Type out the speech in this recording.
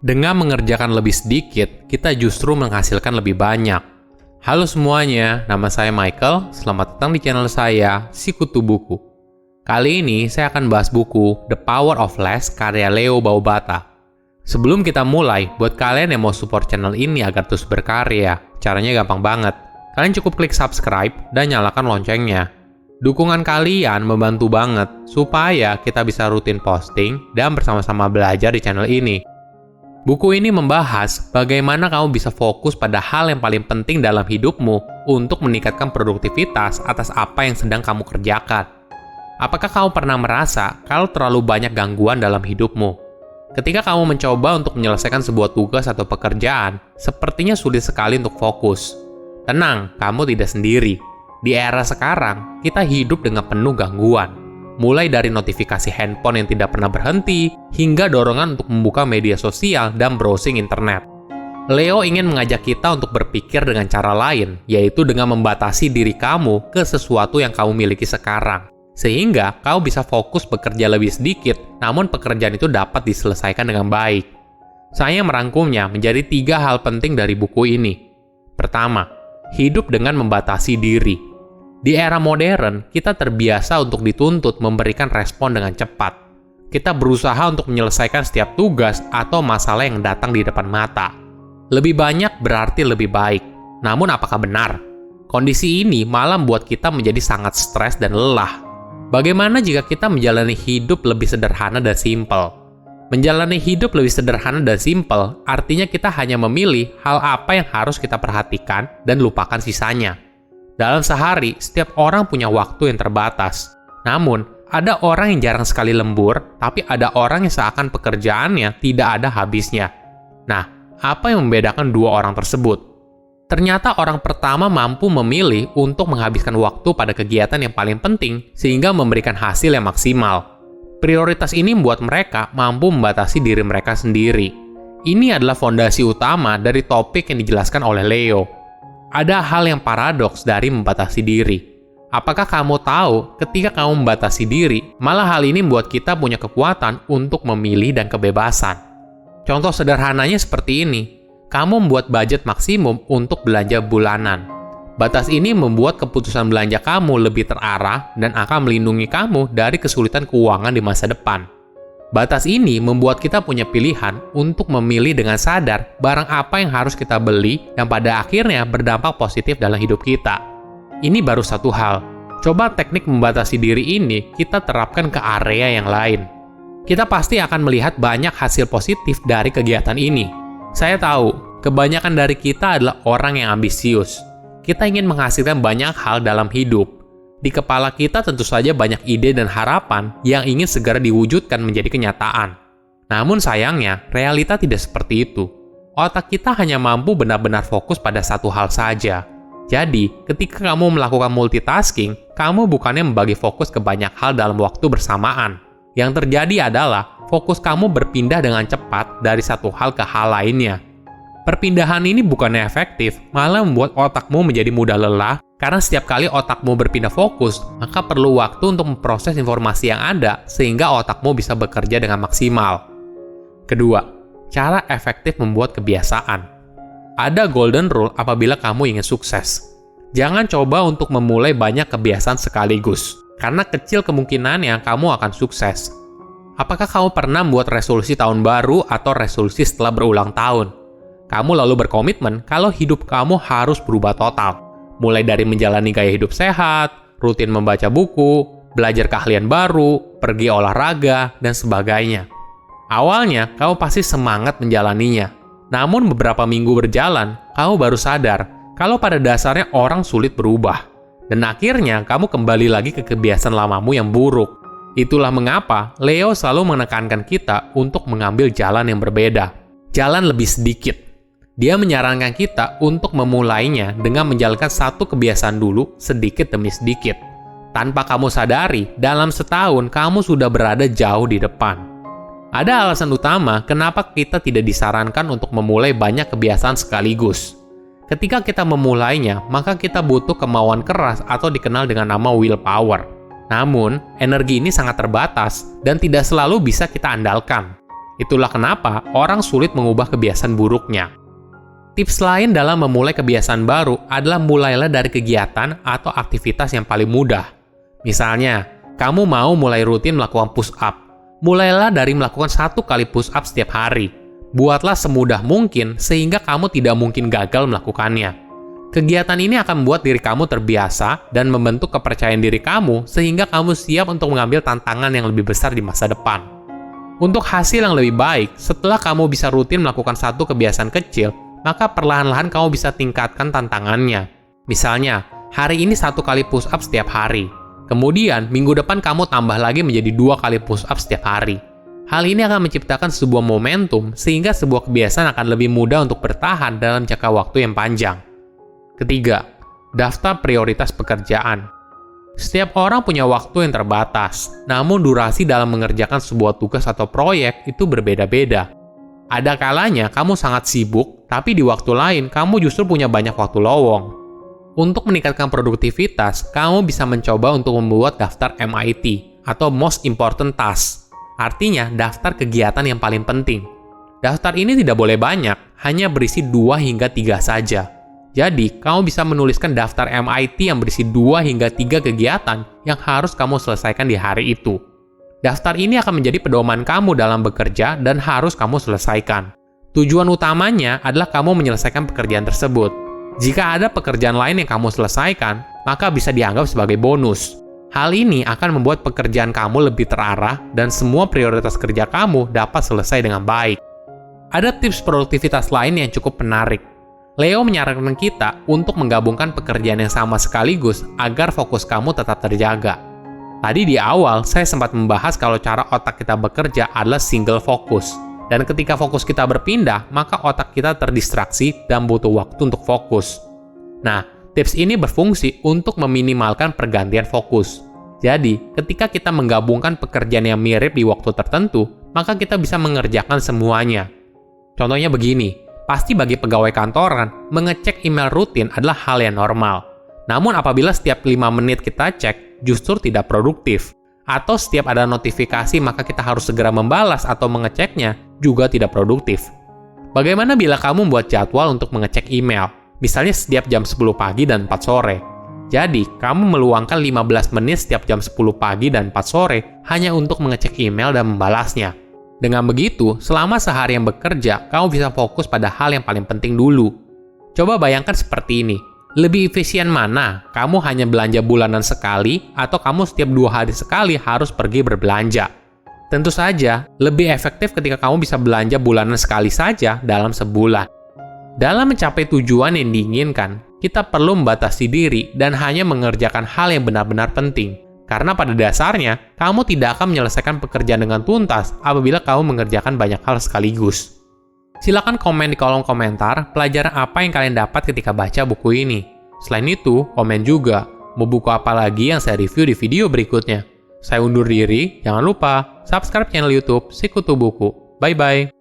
Dengan mengerjakan lebih sedikit, kita justru menghasilkan lebih banyak. Halo semuanya, nama saya Michael. Selamat datang di channel saya, Sikutu Buku. Kali ini saya akan bahas buku The Power of Less karya Leo Babauta. Sebelum kita mulai, buat kalian yang mau support channel ini agar terus berkarya, caranya gampang banget. Kalian cukup klik subscribe dan nyalakan loncengnya. Dukungan kalian membantu banget supaya kita bisa rutin posting dan bersama-sama belajar di channel ini. Buku ini membahas bagaimana kamu bisa fokus pada hal yang paling penting dalam hidupmu untuk meningkatkan produktivitas atas apa yang sedang kamu kerjakan. Apakah kamu pernah merasa kalau terlalu banyak gangguan dalam hidupmu? Ketika kamu mencoba untuk menyelesaikan sebuah tugas atau pekerjaan, sepertinya sulit sekali untuk fokus. Tenang, kamu tidak sendiri. Di era sekarang, kita hidup dengan penuh gangguan. Mulai dari notifikasi handphone yang tidak pernah berhenti, hingga dorongan untuk membuka media sosial dan browsing internet. Leo ingin mengajak kita untuk berpikir dengan cara lain, yaitu dengan membatasi diri kamu ke sesuatu yang kamu miliki sekarang. Sehingga kamu bisa fokus bekerja lebih sedikit, namun pekerjaan itu dapat diselesaikan dengan baik. Saya merangkumnya menjadi 3 hal penting dari buku ini. Pertama, hidup dengan membatasi diri. Di era modern, kita terbiasa untuk dituntut memberikan respon dengan cepat. Kita berusaha untuk menyelesaikan setiap tugas atau masalah yang datang di depan mata. Lebih banyak berarti lebih baik. Namun apakah benar? Kondisi ini malah membuat kita menjadi sangat stres dan lelah. Bagaimana jika kita menjalani hidup lebih sederhana dan simpel? Menjalani hidup lebih sederhana dan simpel artinya kita hanya memilih hal apa yang harus kita perhatikan dan lupakan sisanya. Dalam sehari, setiap orang punya waktu yang terbatas. Namun, ada orang yang jarang sekali lembur, tapi ada orang yang seakan pekerjaannya tidak ada habisnya. Nah, apa yang membedakan 2 orang tersebut? Ternyata orang pertama mampu memilih untuk menghabiskan waktu pada kegiatan yang paling penting, sehingga memberikan hasil yang maksimal. Prioritas ini membuat mereka mampu membatasi diri mereka sendiri. Ini adalah fondasi utama dari topik yang dijelaskan oleh Leo. Ada hal yang paradoks dari membatasi diri. Apakah kamu tahu ketika kamu membatasi diri, malah hal ini membuat kita punya kekuatan untuk memilih dan kebebasan. Contoh sederhananya seperti ini. Kamu membuat budget maksimum untuk belanja bulanan. Batas ini membuat keputusan belanja kamu lebih terarah dan akan melindungi kamu dari kesulitan keuangan di masa depan. Batas ini membuat kita punya pilihan untuk memilih dengan sadar barang apa yang harus kita beli dan pada akhirnya berdampak positif dalam hidup kita. Ini baru satu hal. Coba teknik membatasi diri ini kita terapkan ke area yang lain. Kita pasti akan melihat banyak hasil positif dari kegiatan ini. Saya tahu, kebanyakan dari kita adalah orang yang ambisius. Kita ingin menghasilkan banyak hal dalam hidup. Di kepala kita tentu saja banyak ide dan harapan yang ingin segera diwujudkan menjadi kenyataan. Namun sayangnya, realita tidak seperti itu. Otak kita hanya mampu benar-benar fokus pada satu hal saja. Jadi, ketika kamu melakukan multitasking, kamu bukannya membagi fokus ke banyak hal dalam waktu bersamaan. Yang terjadi adalah, fokus kamu berpindah dengan cepat dari satu hal ke hal lainnya. Perpindahan ini bukannya efektif, malah membuat otakmu menjadi mudah lelah. Karena setiap kali otakmu berpindah fokus, maka perlu waktu untuk memproses informasi yang ada sehingga otakmu bisa bekerja dengan maksimal. Kedua, cara efektif membuat kebiasaan. Ada golden rule apabila kamu ingin sukses. Jangan coba untuk memulai banyak kebiasaan sekaligus, karena kecil kemungkinannya kamu akan sukses. Apakah kamu pernah membuat resolusi tahun baru atau resolusi setelah berulang tahun? Kamu lalu berkomitmen kalau hidup kamu harus berubah total. Mulai dari menjalani gaya hidup sehat, rutin membaca buku, belajar keahlian baru, pergi olahraga, dan sebagainya. Awalnya, kamu pasti semangat menjalaninya. Namun beberapa minggu berjalan, kamu baru sadar kalau pada dasarnya orang sulit berubah. Dan akhirnya, kamu kembali lagi ke kebiasaan lamamu yang buruk. Itulah mengapa Leo selalu menekankan kita untuk mengambil jalan yang berbeda. Jalan lebih sedikit. Dia menyarankan kita untuk memulainya dengan menjalankan satu kebiasaan dulu sedikit demi sedikit. Tanpa kamu sadari, dalam setahun kamu sudah berada jauh di depan. Ada alasan utama kenapa kita tidak disarankan untuk memulai banyak kebiasaan sekaligus. Ketika kita memulainya, maka kita butuh kemauan keras atau dikenal dengan nama willpower. Namun, energi ini sangat terbatas dan tidak selalu bisa kita andalkan. Itulah kenapa orang sulit mengubah kebiasaan buruknya. Tips lain dalam memulai kebiasaan baru adalah mulailah dari kegiatan atau aktivitas yang paling mudah. Misalnya, kamu mau mulai rutin melakukan push-up. Mulailah dari melakukan 1 kali push-up setiap hari. Buatlah semudah mungkin sehingga kamu tidak mungkin gagal melakukannya. Kegiatan ini akan membuat diri kamu terbiasa dan membentuk kepercayaan diri kamu sehingga kamu siap untuk mengambil tantangan yang lebih besar di masa depan. Untuk hasil yang lebih baik, setelah kamu bisa rutin melakukan satu kebiasaan kecil, maka perlahan-lahan kamu bisa tingkatkan tantangannya. Misalnya, hari ini 1 kali push up setiap hari. Kemudian, minggu depan kamu tambah lagi menjadi 2 kali push up setiap hari. Hal ini akan menciptakan sebuah momentum sehingga sebuah kebiasaan akan lebih mudah untuk bertahan dalam jangka waktu yang panjang. Ketiga, daftar prioritas pekerjaan. Setiap orang punya waktu yang terbatas, namun durasi dalam mengerjakan sebuah tugas atau proyek itu berbeda-beda. Ada kalanya kamu sangat sibuk, tapi di waktu lain kamu justru punya banyak waktu lowong. Untuk meningkatkan produktivitas, kamu bisa mencoba untuk membuat daftar MIT atau Most Important Task. Artinya, daftar kegiatan yang paling penting. Daftar ini tidak boleh banyak, hanya berisi 2 hingga 3 saja. Jadi, kamu bisa menuliskan daftar MIT yang berisi 2 hingga 3 kegiatan yang harus kamu selesaikan di hari itu. Daftar ini akan menjadi pedoman kamu dalam bekerja dan harus kamu selesaikan. Tujuan utamanya adalah kamu menyelesaikan pekerjaan tersebut. Jika ada pekerjaan lain yang kamu selesaikan, maka bisa dianggap sebagai bonus. Hal ini akan membuat pekerjaan kamu lebih terarah dan semua prioritas kerja kamu dapat selesai dengan baik. Ada tips produktivitas lain yang cukup menarik. Leo menyarankan kita untuk menggabungkan pekerjaan yang sama sekaligus agar fokus kamu tetap terjaga. Tadi di awal, saya sempat membahas kalau cara otak kita bekerja adalah single fokus. Dan ketika fokus kita berpindah, maka otak kita terdistraksi dan butuh waktu untuk fokus. Nah, tips ini berfungsi untuk meminimalkan pergantian fokus. Jadi, ketika kita menggabungkan pekerjaan yang mirip di waktu tertentu, maka kita bisa mengerjakan semuanya. Contohnya begini. Pasti bagi pegawai kantoran, mengecek email rutin adalah hal yang normal. Namun apabila setiap 5 menit kita cek, justru tidak produktif. Atau setiap ada notifikasi maka kita harus segera membalas atau mengeceknya, juga tidak produktif. Bagaimana bila kamu membuat jadwal untuk mengecek email? Misalnya setiap jam 10 pagi dan 4 sore. Jadi, kamu meluangkan 15 menit setiap jam 10 pagi dan 4 sore hanya untuk mengecek email dan membalasnya. Dengan begitu, selama seharian bekerja, kamu bisa fokus pada hal yang paling penting dulu. Coba bayangkan seperti ini. Lebih efisien mana? Kamu hanya belanja bulanan sekali, atau kamu setiap 2 hari sekali harus pergi berbelanja? Tentu saja, lebih efektif ketika kamu bisa belanja bulanan sekali saja dalam sebulan. Dalam mencapai tujuan yang diinginkan, kita perlu membatasi diri dan hanya mengerjakan hal yang benar-benar penting. Karena pada dasarnya, kamu tidak akan menyelesaikan pekerjaan dengan tuntas apabila kamu mengerjakan banyak hal sekaligus. Silakan komen di kolom komentar pelajaran apa yang kalian dapat ketika baca buku ini. Selain itu, komen juga mau buku apa lagi yang saya review di video berikutnya. Saya undur diri, jangan lupa subscribe channel YouTube Sikutu Buku. Bye-bye.